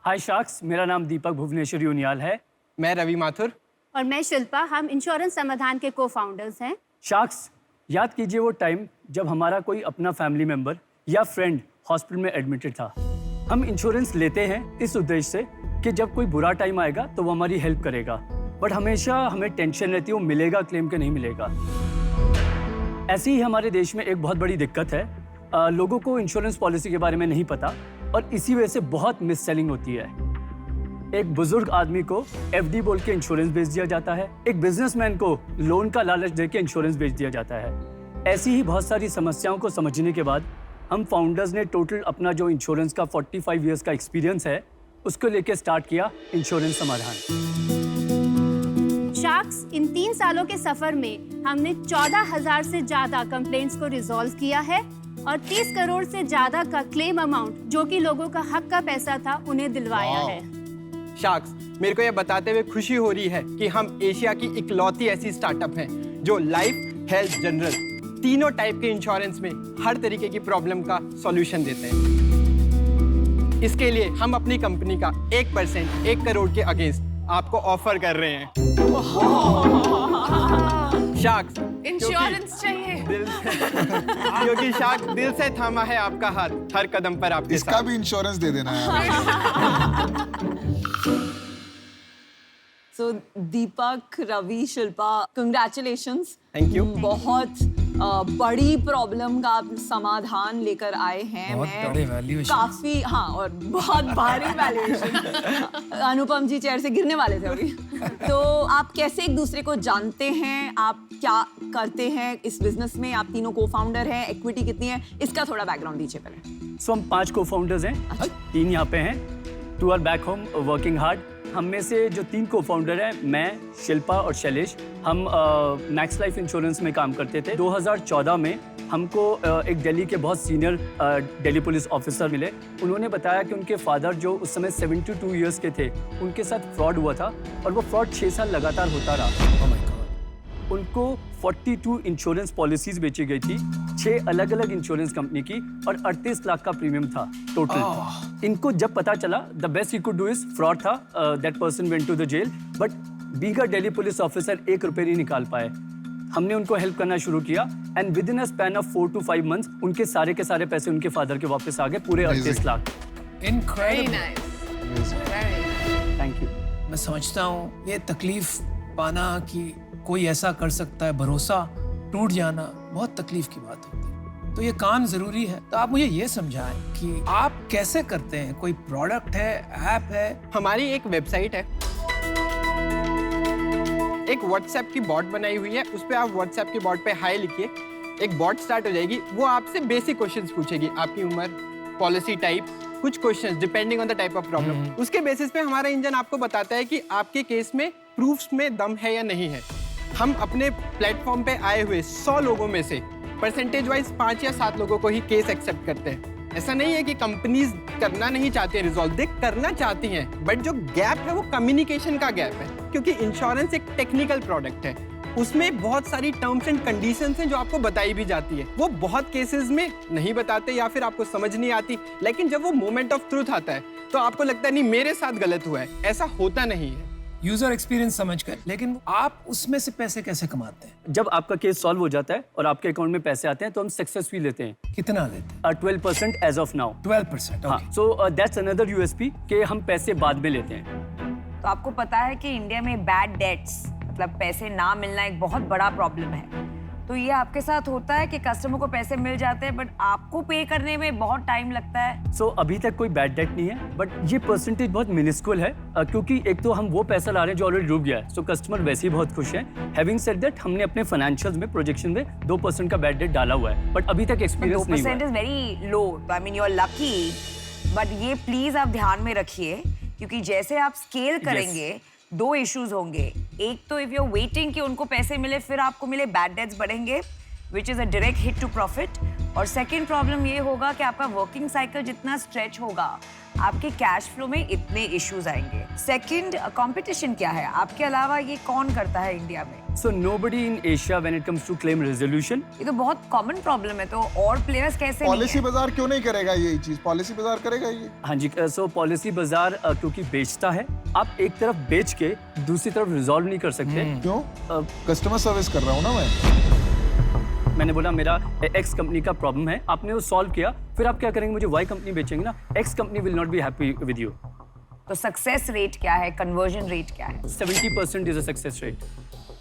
हाय sharks, मेरा नाम दीपक भुवनेश्वरी उनियाल है। मैं रवि माथुर। और मैं शिल्पा। हम इंश्योरेंस समाधान के को-फाउंडर्स हैं। शार्क्स, याद कीजिए वो टाइम जब हमारा कोई अपना फैमिली मेंबर या फ्रेंड हॉस्पिटल में एडमिटेड था। हम इंश्योरेंस लेते हैं इस उद्देश्य से कि जब कोई बुरा टाइम आएगा तो वो हमारी हेल्प करेगा, बट हमेशा हमें टेंशन रहती है वो मिलेगा क्लेम के नहीं मिलेगा। ऐसे ही हमारे देश में एक बहुत बड़ी दिक्कत है, लोगों को इंश्योरेंस पॉलिसी के बारे में नहीं पता और इसी वजह से बहुत मिस सेलिंग होती है। एक बुजुर्ग आदमी को एफडी बोल के इंश्योरेंस बेच दिया जाता है, एक बिजनेसमैन को लोन का लालच देके इंश्योरेंस बेच दिया जाता है। ऐसी ही बहुत सारी समस्याओं को समझने के बाद हम फाउंडर्स ने टोटल अपना जो इंश्योरेंस का 45 इयर्स का एक्सपीरियंस है उसको लेके स्टार्ट किया इंश्योरेंस समाधान। शार्क्स, इन 3 सालों के सफर में हमने 14,000 से ज्यादा कंप्लेंट्स को रिजॉल्व किया है और 30 करोड़ से ज्यादा का क्लेम अमाउंट, जो कि लोगों का हक का पैसा था, उन्हें दिलवाया है। शार्क्स, मेरे को ये बताते हुए खुशी हो रही है कि हम एशिया की इकलौती ऐसी स्टार्टअप हैं जो लाइफ, हेल्थ, जनरल तीनों टाइप के इंश्योरेंस में हर तरीके की प्रॉब्लम का सॉल्यूशन देते हैं। इसके लिए हम अपनी कंपनी का 1% 1 करोड़ के अगेंस्ट आपको ऑफर कर रहे हैं। शार्क्स, इंश्योरेंस चाहिए दिल से क्योंकि शार्क्स दिल से थामा है आपका हाथ हर कदम पर आपके इसका साथ। भी इंश्योरेंस दे देना है। So Deepak, Ravi, Shilpa, congratulations. Thank you. बहुत बड़ी प्रॉब्लम का आप समाधान लेकर आए हैं। मैं काफी और बहुत भारी वैल्यूएशन। अनुपम जी चेयर से गिरने वाले थे अभी। तो आप कैसे एक दूसरे को जानते हैं, आप क्या करते हैं इस बिजनेस में? आप तीनों को फाउंडर हैं, इक्विटी कितनी है, इसका थोड़ा बैकग्राउंड दीजिए पहले। सो हम 5 को फाउंडर्स हैं, 3 यहाँ पे हैं, 2 are back home working hard. हम में से जो 3 को फाउंडर हैं, मैं, शिल्पा और शैलेश, हम मैक्स लाइफ इंश्योरेंस में काम करते थे। 2014 में हमको एक दिल्ली के बहुत सीनियर दिल्ली पुलिस ऑफिसर मिले। उन्होंने बताया कि उनके फादर जो उस समय 72 इयर्स के थे, उनके साथ फ्रॉड हुआ था और वो फ्रॉड 6 साल लगातार होता रहा। उनको 42 इंश्योरेंस पॉलिसीज बेची गई थी, 6 अलग अलग इंश्योरेंस कंपनी की, और 38 लाख का प्रीमियम था टोटल। इनको जब पता चला, the best he could do is fraud था, that person went to the jail, but being a Delhi police officer 1 रुपये नहीं निकाल पाए। हमने उनको हेल्प करना शुरू किया and with in a span of 4 to 5 months उनके सारे के सारे पैसे उनके फादर के वापस आ गए, पूरे 38 लाख। Incredible. Thank you. मैं समझता हूँ ये तकलीफ पाना कि कोई ऐसा कर सकता है, भरोसा टूट जाना बहुत तकलीफ की बात होती है। तो ये काम जरूरी है। तो आप मुझे ये समझाएं कि आप कैसे करते हैं? कोई प्रोडक्ट है, ऐप है? हमारी एक वेबसाइट है, एक व्हाट्सएप की बॉट बनाई हुई है, उस पे आप व्हाट्सएप की बॉट पे हाय लिखिए, एक बॉट स्टार्ट हो जाएगी। वो आपसे बेसिक क्वेश्चंस पूछेगी, आपकी उम्र, पॉलिसी टाइप, कुछ questions depending on the type of problem. उसके बेसिस पे हमारा इंजन आपको बताता है कि आपके केस में प्रूफ्स में दम है या नहीं है। हम अपने प्लेटफॉर्म पे आए हुए 100 लोगों में से परसेंटेज वाइज 5 या 7 लोगों को ही केस एक्सेप्ट करते हैं। ऐसा नहीं है कि कंपनीज करना नहीं चाहती हैं रिजॉल्व, दे करना चाहती हैं, बट जो गैप है वो कम्युनिकेशन का गैप है, क्योंकि इंश्योरेंस एक टेक्निकल प्रोडक्ट है। उसमें बहुत सारी टर्म्स एंड कंडीशंस हैं जो आपको बताई भी जाती है, वो बहुत केसेस में नहीं बताते या फिर आपको समझ नहीं आती। लेकिन जब वो मोमेंट ऑफ ट्रूथ आता है तो आपको लगता है नहीं मेरे साथ गलत हुआ है, ऐसा होता नहीं है। यूजर एक्सपीरियंस समझकर, लेकिन आप उसमें से पैसे कैसे कमाते हैं? जब आपका केस सॉल्व हो जाता है और आपके अकाउंट में पैसे आते हैं तो हम सक्सेस फी लेते हैं, कितना लेते हैं? 12% एज ऑफ नाउ। 12%। हाँ, सो दैट्स अनदर यूएसपी कि हम पैसे बाद में लेते हैं। तो आपको पता है कि इंडिया में बैड डेट्स, मतलब पैसे ना मिलना, एक बहुत बड़ा प्रॉब्लम है। तो ये आपके साथ होता है कि कस्टमर को पैसे मिल जाते हैं बट आपको पे करने में बहुत टाइम लगता है? सो अभी तक कोई बैड डेट नहीं है, बट ये परसेंटेज बहुत मिनिस्कुल है, क्योंकि एक तो हम वो पैसा ला रहे हैं जो ऑलरेडी डूब गया है, सो कस्टमर वैसे ही बहुत खुश हैं। हैविंग सेड दैट, हमने अपने फाइनेंशियल्स में प्रोजेक्शन में 2% का बैड डेट डाला हुआ है, बट अभी तक एक्सपीरियंस नहीं हुआ है। 2% is very low, I mean you are lucky, but ये प्लीज आप ध्यान में रखिए, क्योंकि जैसे आप स्केल करेंगे 2 इश्यूज होंगे। एक तो इफ यू आर वेटिंग कि उनको पैसे मिले फिर आपको मिले, बैड डेट्स बढ़ेंगे, which is a direct hit to profit. और सेकेंड प्रॉब्लम ये होगा कि आपका वर्किंग साइकिल जितना स्ट्रेच होगा, आपके कैश फ्लो में इतने इश्यूज आएंगे। सेकंड, कंपटीशन क्या है? आपके अलावा ये कौन करता है इंडिया में? So nobody in Asia when it comes to claim resolution. ये तो बहुत कॉमन प्रॉब्लम है, तो और प्लेयर्स कैसे नहीं पॉलिसी है? बाजार क्यों नहीं करेगा यही चीज? पॉलिसी बाजार करेगा ये? हाँ जी, सो पॉलिसी बाजार क्योंकि बेचता है, आप एक तरफ बेच के दूसरी तरफ रिजॉल्व नहीं कर सकते। क्यों? अ, कस्टमर सर्विस कर रहा हूँ ना मैं। मैंने बोला मेरा एक्स कंपनी का प्रॉब्लम है, आपने वो सॉल्व किया, फिर आप क्या करेंगे? मुझे वाई कंपनी बेचेंगे ना, x company will not be happy with you. तो सक्सेस रेट क्या है, कन्वर्जन रेट क्या है? 70% is a success rate.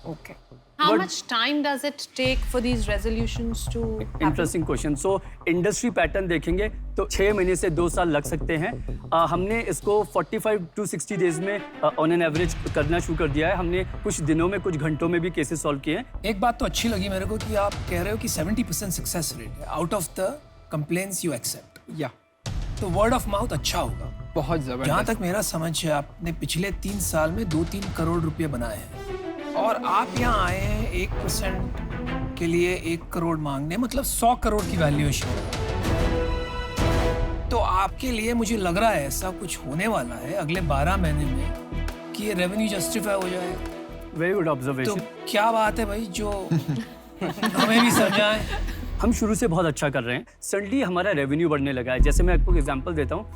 Okay, How What- much time does it take for these resolutions to happen? Interesting question. So industry pattern देखेंगे तो 6 महीने से 2 साल लग सकते हैं। हमने इसको 45 to 60 डेज में ऑन एन एवरेज करना शुरू कर दिया है। हमने कुछ दिनों में, कुछ घंटों में भी केसेस सॉल्व किए हैं। एक बात तो अच्छी लगी मेरे को कि आप कह रहे हो कि 70% सक्सेस रेट है out of the complaints you accept. या तो वर्ड ऑफ माउथ अच्छा होगा। बहुत जहाँ जबरदस्त। तक मेरा समझ है, आपने पिछले 3 साल में 2-3 करोड़ रुपए बनाए हैं और आप यहाँ आए हैं 1% के लिए 1 करोड़ मांगने, मतलब 100 करोड़ की वैल्यूएशन। तो आपके लिए मुझे लग रहा है ऐसा कुछ होने वाला है अगले 12 महीने में कि ये रेवेन्यू जस्टिफाई हो जाएगा। वेरी गुड तो ऑब्जर्वेशन। क्या बात है भाई जो हमें भी समझाएं। हम शुरू से बहुत अच्छा कर रहे हैं। सडनली हमारा रेवेन्यू बढ़ने लगा है। जैसे मैं आपको एग्जांपल देता हूँ,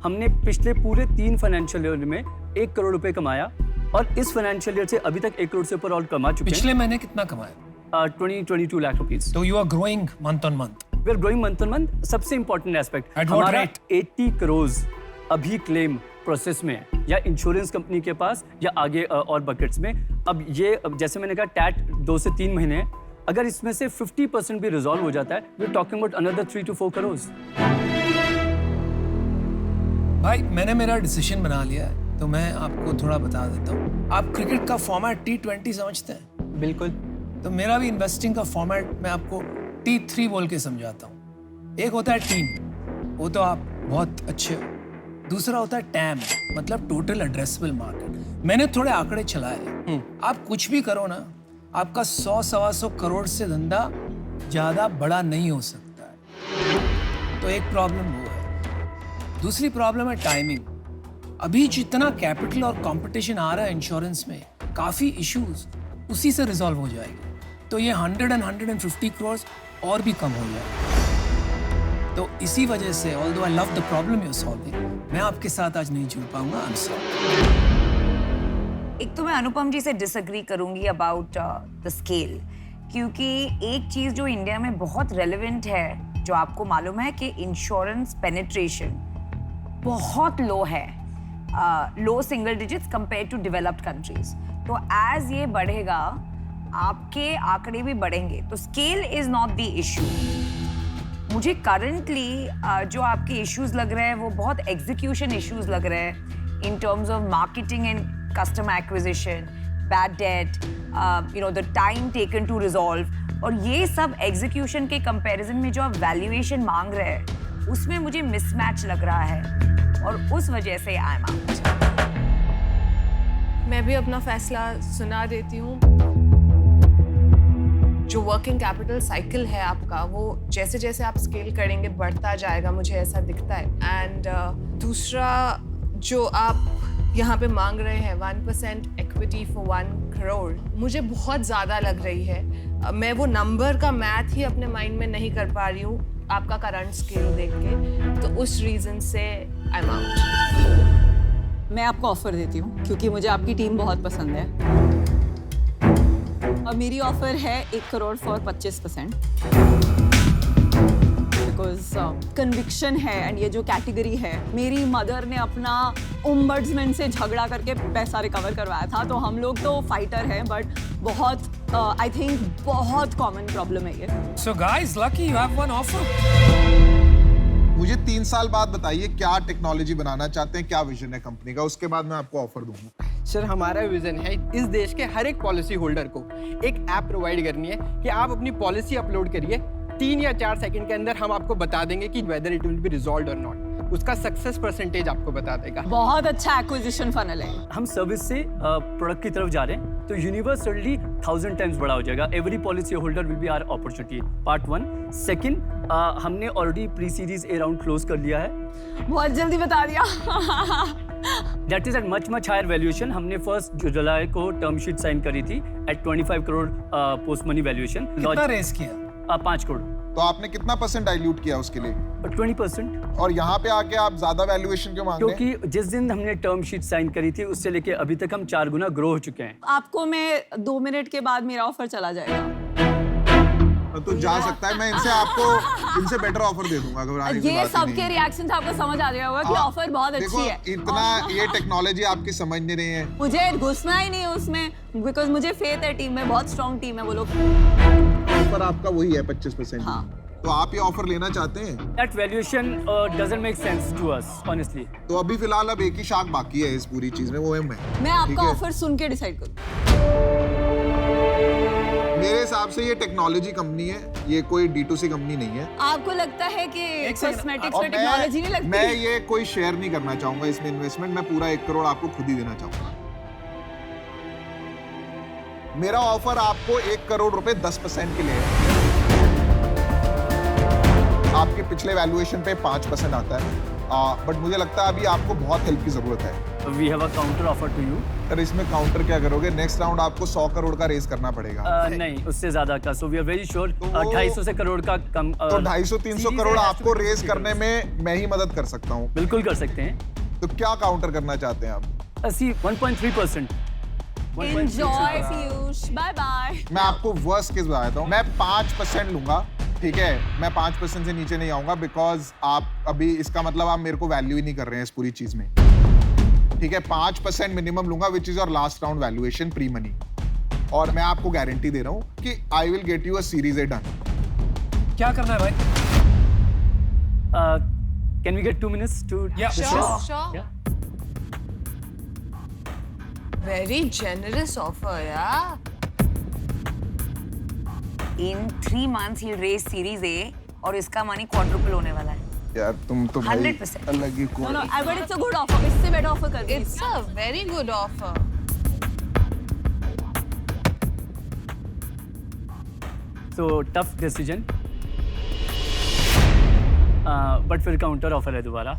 हमने पिछले पूरे 3 फाइनेंशियल ईयर में 1 करोड़ रुपए कमाया और इस फाइनेंशियल ईयर से अभी तक 1 करोड़ से ऊपर और कमा चुके हैं। पिछले महीने कितना कमाया? 22 लाख रुपीस। तो you are growing month on month. We are growing month on month. सबसे इंपॉर्टेंट एस्पेक्ट, At what हमारा rate? 80 करोड़ अभी क्लेम प्रोसेस में है, या इंश्योरेंस कंपनी के पास या आगे और बकेट्स में। अब ये जैसे मैंने कहा, टैट 2 से 3 महीने है। अगर इसमें से 50% भी रिजॉल्व हो जाता है, we are talking about another 3 to 4 crore. भाई मैंने मेरा डिसीजन बना लिया है, तो मैं आपको थोड़ा बता देता हूँ। आप क्रिकेट का फॉर्मेट T20 समझते हैं? बिल्कुल। तो मेरा भी इन्वेस्टिंग का फॉर्मेट मैं आपको T3 बोल के समझाता हूँ। एक होता है टीम, वो तो आप बहुत अच्छे हो। दूसरा होता है टैम, मतलब टोटल एड्रेसेबल मार्केट। मैंने थोड़े आंकड़े चलाए। आप कुछ भी करो ना, आपका 100-125 करोड़ से धंधा ज्यादा बड़ा नहीं हो सकता है। तो एक प्रॉब्लम वो है। दूसरी प्रॉब्लम है टाइमिंग। अभी जितना कैपिटल और कंपटीशन आ रहा है इंश्योरेंस में, काफी इश्यूज उसी से रिजॉल्व हो जाएगी। तो ये 100 and 150 करोड़ और भी कम हो जाएगा। तो इसी वजह से, although I love the problem you solving, मैं आपके साथ आज नहीं जुड़ पाऊंगा। आई एम सॉरी। एक तो मैं अनुपम जी से डिसएग्री करूंगी अबाउट द स्केल, क्योंकि एक चीज जो इंडिया में बहुत रेलेवेंट है, जो आपको मालूम है कि इंश्योरेंस पेनिट्रेशन बहुत लो है, low single digits compare to developed countries. तो एज ये बढ़ेगा, आपके आंकड़े भी बढ़ेंगे। तो scale is not the issue. मुझे करंटली जो आपके इश्यूज लग रहे हैं वो बहुत एग्जीक्यूशन इश्यूज लग रहे हैं, in terms of marketing and customer acquisition, bad debt, the time taken to resolve. और ये सब एग्जीक्यूशन के कंपैरिजन में जो आप वैल्यूएशन मांग रहे हैं, उसमें मुझे मिसमैच लग रहा है, और उस वजह से आई एम आउट। मैं भी अपना फैसला सुना देती हूँ। जो वर्किंग कैपिटल साइकिल है आपका, वो जैसे जैसे आप स्केल करेंगे बढ़ता जाएगा, मुझे ऐसा दिखता है। एंड दूसरा, जो आप यहाँ पे मांग रहे हैं 1% इक्विटी फॉर 1 करोड़, मुझे बहुत ज़्यादा लग रही है। मैं वो नंबर का मैथ ही अपने माइंड में नहीं कर पा रही हूँ आपका करंट स्केल देख के, तो उस रीज़न से आई एम आउट। मैं आपको ऑफर देती हूँ क्योंकि मुझे आपकी टीम बहुत पसंद है। और मेरी ऑफर है 1 करोड़ फॉर 25%, बिकॉज कन्विक्शन है। एंड ये जो कैटेगरी है, मेरी मदर ने अपना ओम्बड्समैन से झगड़ा करके पैसा रिकवर करवाया था। तो हम लोग तो फाइटर हैं, बट बहुत आई थिंक बहुत कॉमन प्रॉब्लम है ये। So guys, lucky you have one offer. मुझे 3 साल बाद बताइए क्या टेक्नोलॉजी बनाना चाहते हैं, क्या विजन है कंपनी का, उसके बाद मैं आपको ऑफर दूंगा। सर, हमारा विजन है इस देश के हर एक पॉलिसी होल्डर को एक ऐप प्रोवाइड करनी है कि आप अपनी पॉलिसी अपलोड करिए, 3 या 4 सेकंड के अंदर हम आपको बता देंगे कि whether it will be resolved और नॉट। उसका सक्सेस परसेंटेज आपको बता देगा। बहुत अच्छा एक्विजिशन फनल है। हम सर्विस से प्रोडक्ट की तरफ जा रहे हैं, तो यूनिवर्स सडनली 1000 टाइम्स बड़ा हो जाएगा। Every policy holder will be our opportunity, part 1। Second, हमने already pre series A round close कर लिया है। बहुत जल्दी बता दिया। That is at much higher valuation. हमने 1 जुलाई को टर्म शीट साइन करी थी at 25 crore post money valuation. कितना रेस किया? 5 करोड़। तो आपने कितना % डाइल्यूट किया उसके लिए? 20%। और यहाँ पे आके आप ज्यादा वैल्यूएशन क्यों मांग रहे हैं? क्योंकि जिस दिन हमने टर्म शीट साइन करी थी उससे लेके अभी तक हम 4 गुना ग्रो हो चुके हैं। आपको मैं 2 मिनट के बाद मेरा ऑफर चला जाएगा। तो जा सकता है, मैं इनसे बेटर ऑफर दे दूंगा। घबराने की ये बात ही सबके नहीं है। रिएक्शन से आपको समझ आ गया होगा कि हाँ, ऑफर बहुत देखो, अच्छी है। इतना ये टेक्नोलॉजी आपकी समझ नहीं रही है। मुझे घुसना ही नहीं है उसमें, बिकॉज मुझे फेथ है टीम में, बहुत स्ट्रॉन्ग टीम है वो लोग। ऑफर आपका वही है 25%। हाँ। तो आप ये ऑफर लेना चाहते हैं? That valuation doesn't make sense to us, honestly. तो अभी फिलहाल अब एक ही शाख बाकी है इस पूरी चीज में, वो है मैं। मैं ठीक आपका है? ऑफर सुन के डिसाइड करूँ। मेरे हिसाब से ये टेक्नोलॉजी कंपनी है, ये कोई D2C कंपनी नहीं है। आपको लगता है कि कॉस्मेटिक्स और में टेक्नोलॉजी नहीं लगती? मैं ये कोई शेयर नहीं करना चाहूंगा इसमें इन्वेस्टमेंट। मैं पूरा 1 करोड़ आपको खुद ही देना चाहूंगा। मेरा ऑफर आपको 1 करोड़ रुपए 10% के लिए है। आपके पिछले वैल्यूएशन पे 5% आता है, बट मुझे लगता है अभी आपको बहुत हेल्प की जरूरत है। We have a counter offer to you. Sir इसमें काउंटर क्या करोगे? नेक्स्ट राउंड आपको 100 करोड़ का रेस करना पड़ेगा। नहीं, उससे ज्यादा का। So we are very sure 250 से करोड़ का कम। तो 250-300 करोड़ आपको रेस करने में मैं ही मदद कर सकता हूँ। बिल्कुल कर सकते हैं। तो क्या काउंटर करना चाहते हैं आप? 1.3%। Enjoy Piyush, bye bye. मैं आपको वर्स्ट केस बताता हूँ। मैं 5% लूंगा, ठीक है? मैं 5% से नीचे नहीं आऊंगा, बिकॉज आप अभी, इसका मतलब आप मेरे को वैल्यू ही नहीं कर रहे हैं इस पूरी चीज में, ठीक है? 5% मिनिमम लूंगा, which is your last round valuation pre money. और मैं आपको गारंटी दे रहा हूँ कि I will get you a series A done. क्या करना है भाई? Can we get 2 minutes to Yeah. discuss? Sure. Yeah. Very generous offer, yeah. In 3 months he'll raise Series A और इसका मनी क्वाड्रुपल होने वाला है। यार तुम तो भाई 100%. अलग ही No, no, but it's a good offer. इससे better offer कर दीजिए। It's a very good offer. So tough decision. But फिर काउंटर ऑफर है दोबारा।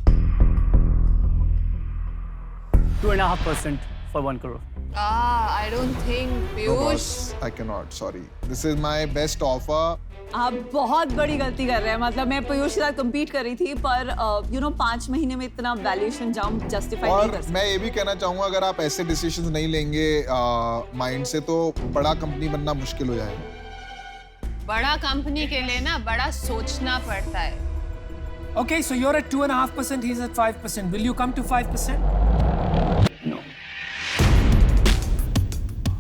2.5% for 1 crore. I don't think No, Piyush. boss, I cannot, sorry. This is my best offer. आप बहुत बड़ी गलती कर रहे हैं। मतलब मैं पीयूष के साथ compete कर रही थी, पर 5 महीने में इतना वैल्यूएशन जंप जस्टिफाई नहीं और कर सकते। मैं ये भी कहना चाहूंगा, अगर आप ऐसे डिसीजंस नहीं लेंगे माइंड से, तो बड़ा कंपनी बनना मुश्किल हो जाएगा। बड़ा कंपनी के लिए ना बड़ा सोचना पड़ता है। Okay, so you're at 2.5%, he's at 5%. Will you come to 5%?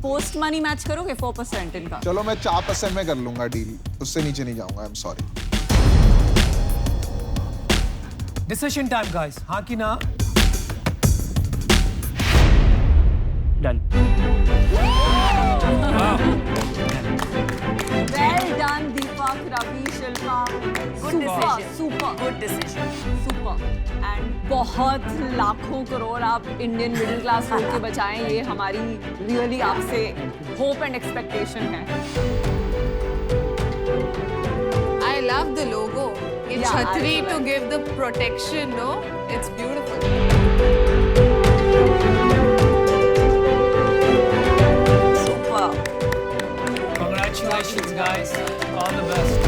Post money match करोगे 4% इनका? चलो मैं 4% में कर लूंगा डील, उससे नीचे नहीं जाऊंगा। I am sorry. Decision time, guys. हाँ कि ना? Done. Well done, Deepak, Ravi, Shilpa. Good decision. Super. Good decision. Super. And बहुत लाखों करोड़ आप इंडियन मिडिल क्लास लोग के बचाएं, ये हमारी रियली आपसे होप एंड एक्सपेक्टेशन है। I love the logo. ये Yeah, I छतरी love to it. give the protection, no? It's beautiful. Super. Congratulations, guys. All the best.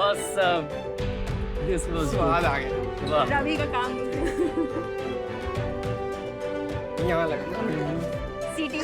Awesome. This was स्वाद आ गया। good. वाह। रवि का काम यहाँ लगा। सीटी